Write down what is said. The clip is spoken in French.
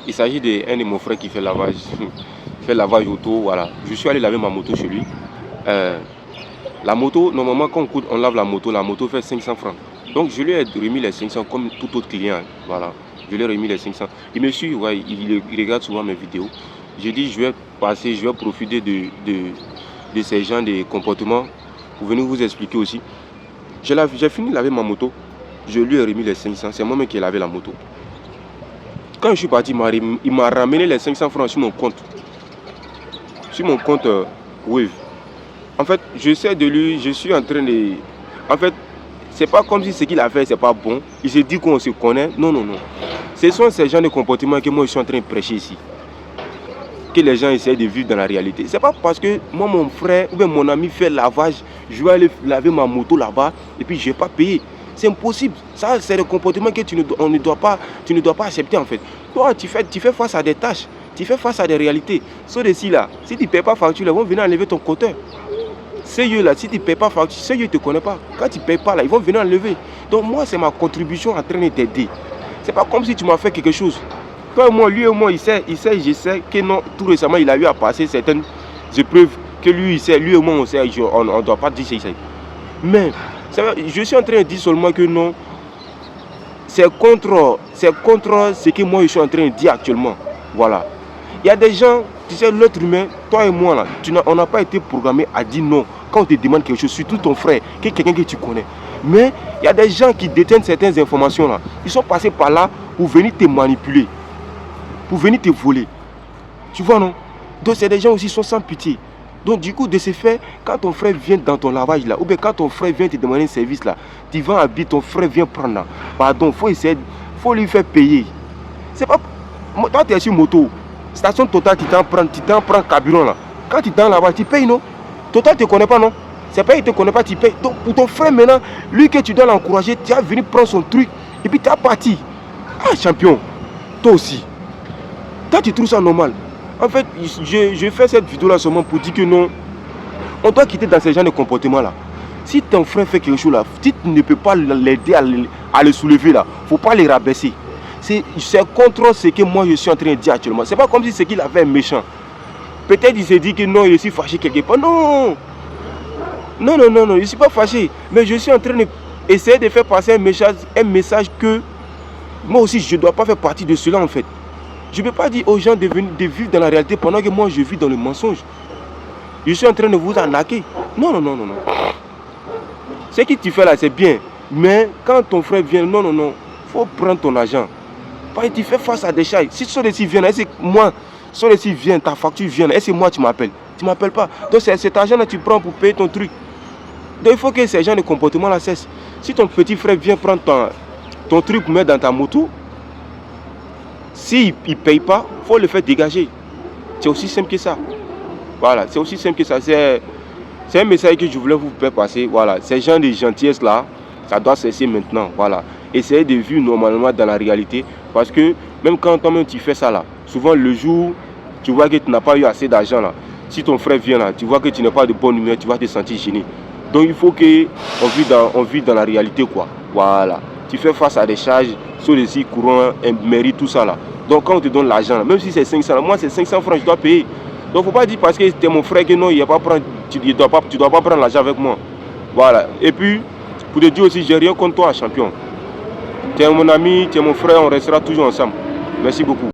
Il s'agit d'un de mon frère qui fait lavage, fait lavage auto, voilà. Je suis allé laver ma moto chez lui. La moto, normalement quand on lave la moto fait 500 francs. Donc je lui ai remis les 500 comme tout autre client, voilà. Je lui ai remis les 500. Il me suit, ouais, il regarde souvent mes vidéos. J'ai dit je vais passer, je vais profiter de ces gens de comportements pour venir vous expliquer aussi. J'ai fini de laver ma moto, je lui ai remis les 500, c'est moi-même qui ai lavé la moto. Quand je suis parti, il m'a ramené les 500 francs sur mon compte. Sur mon compte Wave. En fait, je sais de lui, je suis en train de... En fait, c'est pas comme si ce qu'il a fait, c'est pas bon. Il se dit qu'on se connaît. Non, non, non. Ce sont ces genres de comportements que moi, je suis en train de prêcher ici. Que les gens essaient de vivre dans la réalité. C'est pas parce que moi, mon frère ou bien mon ami fait lavage, je vais aller laver ma moto là-bas et puis je vais pas payer. C'est impossible. Ça, c'est le comportement que tu ne dois pas accepter en fait. Toi, tu fais face à des tâches, tu fais face à des réalités. Ceux-ci là, si tu ne payes pas facture, ils vont venir enlever ton compteur. Ces là, si tu ne payes pas facture, ces ne te connaissent pas. Quand tu ne payes pas là, ils vont venir enlever. Donc moi, c'est ma contribution en train de t'aider. C'est pas comme si tu m'as fait quelque chose. Toi et moi, lui et moi, je sais que non, tout récemment, il a eu à passer certaines épreuves que lui, il sait, lui et moi, on sait, on ne doit pas dire qu'il sait. Mais je suis en train de dire seulement que non, c'est contre ce que moi je suis en train de dire actuellement. Voilà. Il y a des gens, tu sais, l'autre humain, toi et moi, là, on n'a pas été programmé à dire non quand on te demande quelque chose, surtout ton frère, quelqu'un que tu connais. Mais il y a des gens qui détiennent certaines informations là. Ils sont passés par là pour venir te manipuler, pour venir te voler. Tu vois, non? Donc, c'est des gens aussi qui sont sans pitié. Donc du coup, de ce fait, quand ton frère vient dans ton lavage là, ou bien quand ton frère vient te demander un service là, tu vas habiller, ton frère vient prendre là, pardon, faut lui faire payer. C'est pas... Toi tu es sur moto, station Total, tu t'en prends carburant là. Quand tu es dans lavage, tu payes non? Total ne te connaît pas non? C'est pas il te connaît pas, tu payes. Donc pour ton frère maintenant, lui que tu dois l'encourager, tu as venu prendre son truc et puis tu as parti. Ah champion, toi aussi. Toi tu trouves ça normal? En fait, je fais cette vidéo là seulement pour dire que non, on doit quitter dans ces genres de comportements là. Si ton frère fait quelque chose là, si tu ne peux pas l'aider à le soulever là, il ne faut pas les rabaisser. C'est contre ce que moi je suis en train de dire actuellement. C'est pas comme si ce qu'il a fait est méchant. Peut-être il s'est dit que non, je suis fâché quelque part. Non, non, non, non, non, je ne suis pas fâché. Mais je suis en train d'essayer de faire passer un message que moi aussi je ne dois pas faire partie de cela en fait. Je ne peux pas dire aux gens de vivre dans la réalité pendant que moi je vis dans le mensonge. Je suis en train de vous arnaquer. Non, non, non, non, non. Ce que tu fais là, c'est bien. Mais quand ton frère vient, non, non, non, il faut prendre ton argent. Parce que tu fais face à des chats. Si ceux-ci viennent, est-ce que moi, ceux-ci viennent, ta facture vient, est-ce que moi tu m'appelles? Tu ne m'appelles pas. Donc c'est cet argent là que tu prends pour payer ton truc. Donc il faut que ces gens de comportement là cessent. Si ton petit frère vient prendre ton truc pour mettre dans ta moto, s'il ne paye pas, il faut le faire dégager. C'est aussi simple que ça. Voilà, c'est aussi simple que ça. C'est un message que je voulais vous faire passer. Voilà, ces gens de gentillesse là, ça doit cesser maintenant. Voilà, essayez de vivre normalement dans la réalité. Parce que même quand toi-même tu fais ça là, souvent le jour, tu vois que tu n'as pas eu assez d'argent là. Si ton frère vient là, tu vois que tu n'as pas de bonne humeur, tu vas te sentir gêné. Donc il faut qu'on vive dans la réalité quoi. Voilà, tu fais face à des charges, sur les sites courants, mairie, tout ça là. Donc quand on te donne l'argent, même si c'est 500, moi c'est 500 francs, je dois payer. Donc faut pas dire parce que tu es mon frère que non, il y a pas prendre, tu dois pas prendre l'argent avec moi. Voilà. Et puis, pour te dire aussi, j'ai rien contre toi, champion. Tu es mon ami, tu es mon frère, on restera toujours ensemble. Merci beaucoup.